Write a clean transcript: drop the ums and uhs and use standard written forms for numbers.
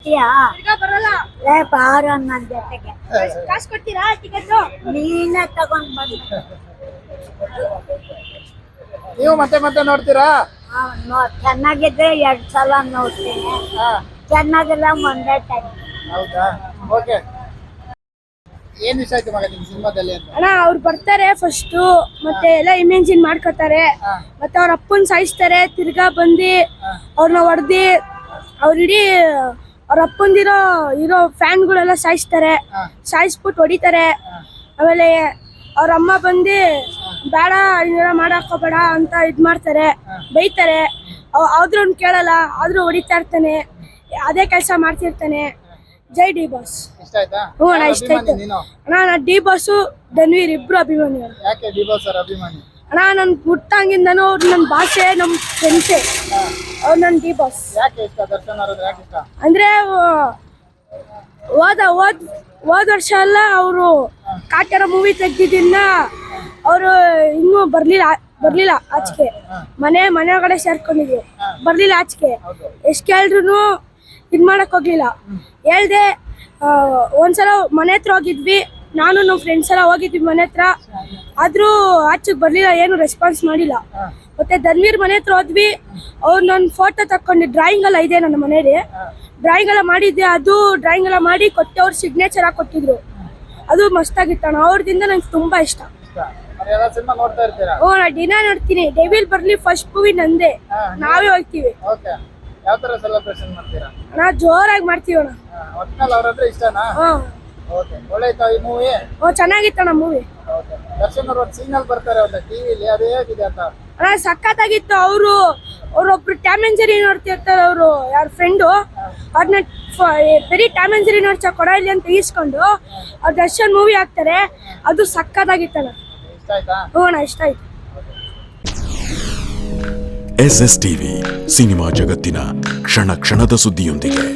ಬರ್ತೀಯಾ? ಬಾರ ನನ್ನ ಜೊತೆಗೆ. ಕಾಸು ಕೊಡ್ತೀರಾ ಟಿಕೆಟ್? ನೀನೇ ತಗೊಂಡ್ ಬಂದು ನೀವು ಮತ್ತೆ ಮತ್ತೆ ನೋಡ್ತೀರಾ? ಚೆನ್ನಾಗಿದ್ರೆ 2 ಸಲ ನೋಡ್ತೀನಿ, ಚೆನ್ನಾಗಿಲ್ಲ ಒಂದೇ ಟೈಮ್. ಹೌದಾ? ಓಕೆ. ಏನ್ ಇಷ್ಟ ಆಯ್ತು ಮಗ ನಿಮ್ ಸಿನಿಮಾದಲ್ಲಿ ಅಂತ? ಅಣ್ಣ ಅವ್ರು ಬರ್ತಾರೆ ಫಸ್ಟ್, ಮತ್ತೆ ಎಲ್ಲ ಇಮೇಜಿನ್ ಮಾಡ್ಕೋತಾರೆ, ಮತ್ತೆ ಅವ್ರ ಅಪ್ಪನ್ ಸಾಯಿಸ್ತಾರೆ, ತಿರ್ಗಾ ಬಂದು ಅವ್ರನ್ನ ಹೊಡೆದಿ ಅವ್ರಿಡೀ ಅವ್ರ ಅಪ್ಪಂದಿರೋ ಫ್ಯಾನ್ಗಳೆಲ್ಲ ಸಾಯಿಸ್ಬಿಟ್ಟು ಹೊಡಿತಾರೆ. ಆಮೇಲೆ ಅವ್ರ ಅಮ್ಮ ಬಂದು ಬೇಡ ಇದೆಲ್ಲ ಮಾಡಾಕೋಬೇಡ ಅಂತ ಮಾಡ್ತಾರೆ, ಬೈತಾರೆ. ಆದ್ರೂ ಅವ್ನು ಕೇಳಲ್ಲ, ಆದ್ರೂ ಹೊಡಿತಾ ಇರ್ತಾನೆ, ಅದೇ ಕೆಲಸ ಮಾಡ್ತಿರ್ತಾನೆ. ಜೈ ಡಿ ಬಾಸ್. ಇಷ್ಟ ಆಯ್ತಾ? ಹ್ಞೂ ಅಣ್ಣ, ಇಷ್ಟ ಆಯ್ತು ಅಣ್ಣ. ನಾ ಡಿ ಬಾಸು ಧನ್ವೀರ್ ಇಬ್ರು ಅಭಿಮಾನಿ. ಯಾಕೆ ಡಿ ಬಾಸ್ ಅವ್ರ ಅಭಿಮಾನಿ? ಅಣ್ಣ ನನ್ ಹುಟ್ಟಂಗಿಂದನೂ ಅವ್ರು ನನ್ನ ಭಾಷೆ, ನಮ್ಮ ಫ್ರೆಂಡ್ಸೇ ಅವ್ರು ನನ್ನ ಡಿ ಬಾಸ್. ಯಾಕೆ ಇಷ್ಟ ದರ್ಶನ್ ಅವ್ರದ್ದು? ಯಾಕೆ ಇಷ್ಟ ಅಂದ್ರೆ ಹೋದ ವರ್ಷ ಎಲ್ಲ ಅವರು ಕಾಟರ ಮೂವಿ ತೆಗ್ದಿದ್ದನ್ನ ಅವರು ಇನ್ನೂ ಬರ್ಲಿಲ್ಲ ಆಚೆಗೆ. ಮನೆ ಒಳಗಡೆ ಸೇರ್ಕೊಂಡಿದ್ವಿ, ಬರ್ಲಿಲ್ಲ ಆಚೆಗೆ. ಎಷ್ಟು ಕೇಳಿದ್ರು ಇದ್ ಮಾಡಕ್ ಹೋಗ್ಲಿಲ್ಲ. ಹೇಳ್ದೆ ಒಂದ್ಸಲ ಮನೆ ಹತ್ರ ಹೋಗಿದ್ವಿ, ನಾನು ನಮ್ಮ ಫ್ರೆಂಡ್ಸ್ ಎಲ್ಲ ಹೋಗಿದ್ವಿ ಮನೆ ಹತ್ರ, ಆದ್ರೂ ಆಚೆಗೆ ಬರ್ಲಿಲ್ಲ, ಏನು ರೆಸ್ಪಾನ್ಸ್ ಮಾಡಿಲ್ಲ. ಮತ್ತೆ ಧನ್ವೀರ್ ಮನೆ ಹತ್ರ ಹೋದ್ವಿ, ಅವ್ರು ನನ್ನ ಫೋಟೋ ತಕ್ಕೊಂಡು ಡ್ರಾಯಿಂಗ್ ಎಲ್ಲ ಇದೆ ನನ್ನ ಮನೇಲಿ, ಡ್ರಾಯಿಂಗ್ ಎಲ್ಲ ಮಾಡಿದ್ದೆ. ಅದು ಡ್ರಾಯಿಂಗ್ ಎಲ್ಲ ಮಾಡಿ ಕೊಟ್ಟು ಅವ್ರ ಸಿಗ್ನೇಚರ್ ಹಾಕಿ ಕೊಟ್ಟಿದ್ರು, ಅದು ಮಸ್ತಾಗಿತ್ತಣ್ಣ. ಅವ್ರದಿಂದ ನಂಗೆ ತುಂಬಾ ಇಷ್ಟ. ಸಿನಿಮಾ ನೋಡ್ತಾ ಇರ್ತೀರಾ? ಓ ನಾ ದಿನ ನೋಡ್ತೀನಿ. ಡೆವಿಲ್ ಬರ್ಲಿ ಫಸ್ಟ್ ಮೂವಿ ನಂದೇ, ನಾವೇ ಹೋಗ್ತೀವಿ. ಓಕೆ. ಯಾವ ತರ ಸೆಲೆಬ್ರೇಷನ್ ಮಾಡ್ತೀರಾ? ನಾ ಜೋರಾಗಿ ಮಾಡ್ತೀವಿ ಅಣ್ಣ. ಒಟ್ನಲ್ಲಿ ಅವ್ರಂದ್ರೆ ಇಷ್ಟನಾ? ಓಕೆ. ಒಳ್ಳೆಯ್ತಾ ಈ ಮೂವಿ? ಓ ಚೆನ್ನಾಗಿತ್ತಣ್ಣ ಮೂವಿ. ಓಕೆ. ದರ್ಶನ್ ಅವ್ರ ಒಂದು ಸೀನ್ ಅಲ್ಲಿ ಬರ್ತಾರೆ ಒಂದು ಟಿವಿಲಿ, ಅದು ಹೇಗಿದೆ ಅಂತ? ಅಣ್ಣ ಸಖತ್ತಾಗಿತ್ತು. ಅವ್ರೊಬ್ರು ಟಾಮ್ ಅಂಡ್ ಜೆರಿ ನೋಡ್ತಿರ್ತಾರೆ, ಅವರು ಯಾರ ಫ್ರೆಂಡು, ಅವ್ರನ್ನ ಬರೀ ಟಾಮ್ ಅಂಡ್ ಜೆರಿ ನೋಡ್ಸ ಕೊಡ ಇಲ್ಲಿ ಅಂತ ಈಸ್ಕೊಂಡು ಅವ್ರ ದರ್ಶನ್ ಮೂವಿ ಹಾಕ್ತಾರೆ, ಅದು ಸಖತ್ತಾಗಿತ್ತಣ್ಣ. ಇಷ್ಟ ಆಯ್ತಾ? ಹ್ಞೂ ಅಣ್ಣ, ಇಷ್ಟ ಆಯ್ತು. SS ಟಿವಿ, ಸಿನಿಮಾ ಜಗತ್ತಿನ ಕ್ಷಣ ಕ್ಷಣದ ಸುದ್ದಿಯೊಂದಿಗೆ.